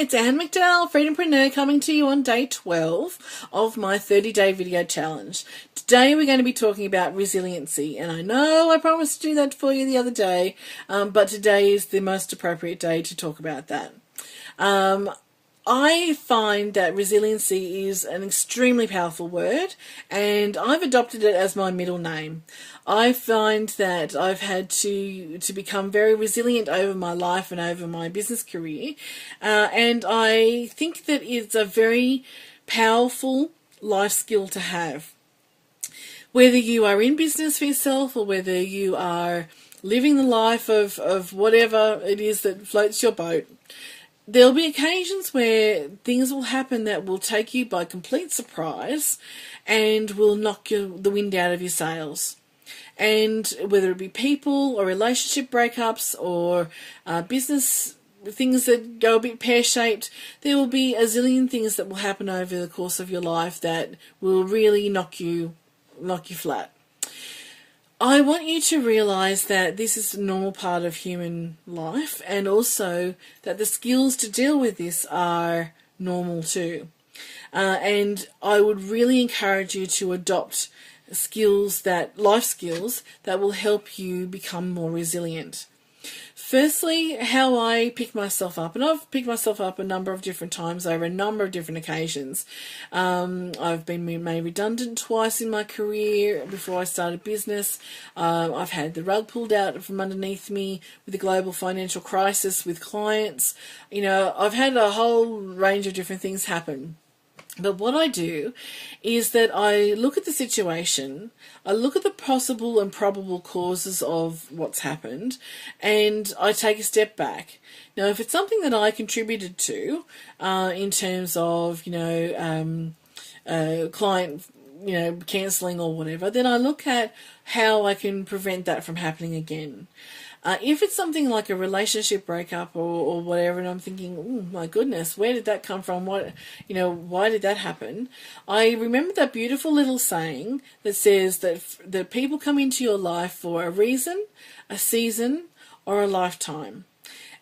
it's Anne McDowell, Freedompreneur, coming to you on day 12 of my 30-day video challenge. Today we're going to be talking about resiliency, and I know I promised to do that for you the other day, but today is the most appropriate day to talk about that. I find that resiliency is an extremely powerful word, and I've adopted it as my middle name. I find that I've had to become very resilient over my life and over my business career, and I think that it's a very powerful life skill to have. Whether you are in business for yourself or whether you are living the life of whatever it is that floats your boat, there'll be occasions where things will happen that will take you by complete surprise and will knock the wind out of your sails. And whether it be people or relationship breakups or business things that go a bit pear-shaped, there will be a zillion things that will happen over the course of your life that will really knock you flat. I want you to realise that this is a normal part of human life, and also that the skills to deal with this are normal too. And I would really encourage you to adopt life skills that will help you become more resilient. Firstly, how I pick myself up, and I've picked myself up a number of different times over a number of different occasions. I've been made redundant twice in my career before I started business. I've had the rug pulled out from underneath me with the global financial crisis with clients. I've had a whole range of different things happen. But what I do is that I look at the situation, I look at the possible and probable causes of what's happened, and I take a step back. Now, if it's something that I contributed to, in terms of, client, cancelling or whatever, then I look at how I can prevent that from happening again. If it's something like a relationship breakup or whatever, and I'm thinking, oh my goodness, where did that come from? Why did that happen? I remember that beautiful little saying that says that people come into your life for a reason, a season, or a lifetime.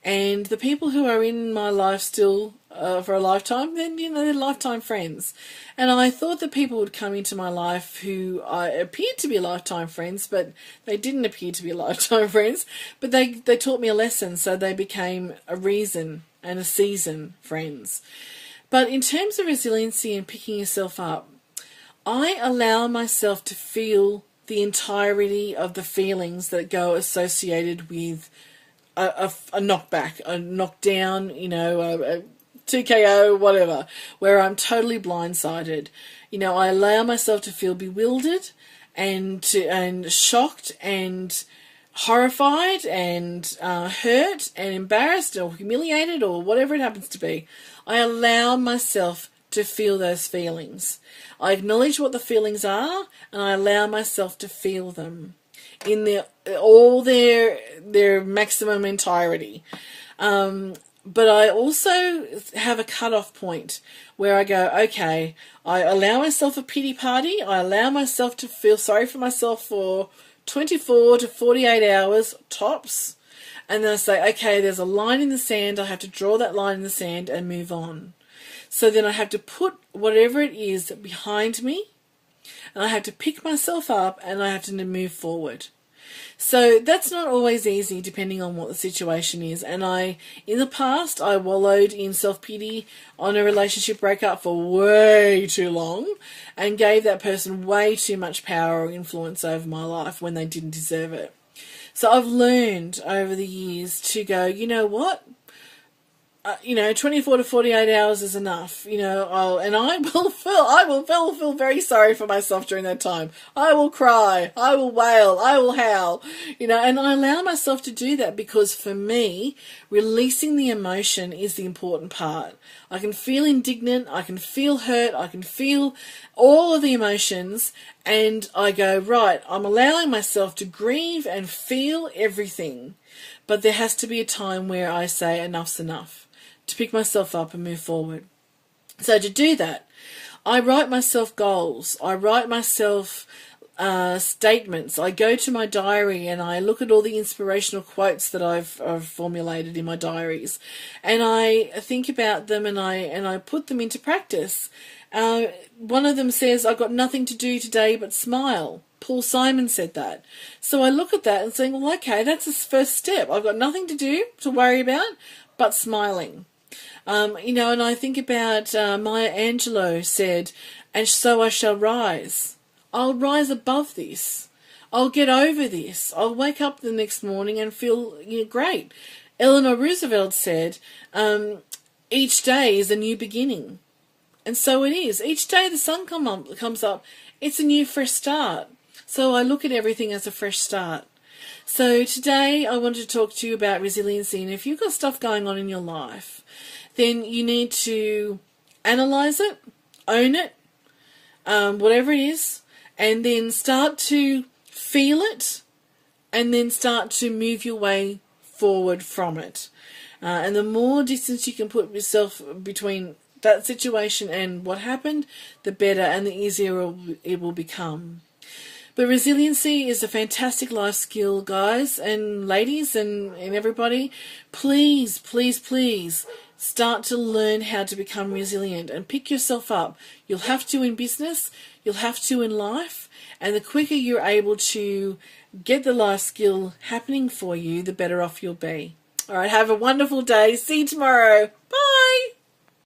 And the people who are in my life still for a lifetime, then, they're lifetime friends. And I thought that people would come into my life who appeared to be lifetime friends, but they didn't appear to be lifetime friends. But they taught me a lesson, so they became a reason and a season friends. But in terms of resiliency and picking yourself up, I allow myself to feel the entirety of the feelings that go associated with a knockback, a knockdown, a TKO, whatever, where I'm totally blindsided. I allow myself to feel bewildered and shocked and horrified and hurt and embarrassed or humiliated or whatever it happens to be. I allow myself to feel those feelings. I acknowledge what the feelings are, and I allow myself to feel them in their maximum entirety. But I also have a cut-off point where I go, okay, I allow myself a pity party. I allow myself to feel sorry for myself for 24 to 48 hours tops. And then I say, okay, there's a line in the sand. I have to draw that line in the sand and move on. So then I have to put whatever it is behind me, and I have to pick myself up, and I have to move forward. So that's not always easy depending on what the situation is. And in the past, I wallowed in self-pity on a relationship breakup for way too long and gave that person way too much power or influence over my life when they didn't deserve it. So I've learned over the years to go, you know what? 24 to 48 hours is enough, and I will feel very sorry for myself during that time. I will cry, I will wail, I will howl, and I allow myself to do that because for me, releasing the emotion is the important part. I can feel indignant, I can feel hurt, I can feel all of the emotions, and I go, right, I'm allowing myself to grieve and feel everything, but there has to be a time where I say enough's enough, to pick myself up and move forward. So to do that, I write myself goals. I write myself statements. I go to my diary and I look at all the inspirational quotes that I've formulated in my diaries, and I think about them, and I put them into practice. One of them says, "I've got nothing to do today but smile." Paul Simon said that. So I look at that and saying, well, okay, that's the first step. I've got nothing to do, to worry about, but smiling. And I think about Maya Angelou said, "And so I shall rise. I'll rise above this. I'll get over this. I'll wake up the next morning and feel great." Eleanor Roosevelt said, "Each day is a new beginning." And so it is. Each day the sun comes up, it's a new fresh start. So I look at everything as a fresh start. So today I want to talk to you about resiliency. And if you've got stuff going on in your life, then you need to analyze it, own it, whatever it is, and then start to feel it, and then start to move your way forward from it. And the more distance you can put yourself between that situation and what happened, the better and the easier it will become. But resiliency is a fantastic life skill, guys and ladies and everybody. Please, please, please start to learn how to become resilient and pick yourself up. You'll have to in business, you'll have to in life, and the quicker you're able to get the life skill happening for you, the better off you'll be. All right, have a wonderful day. See you tomorrow. Bye.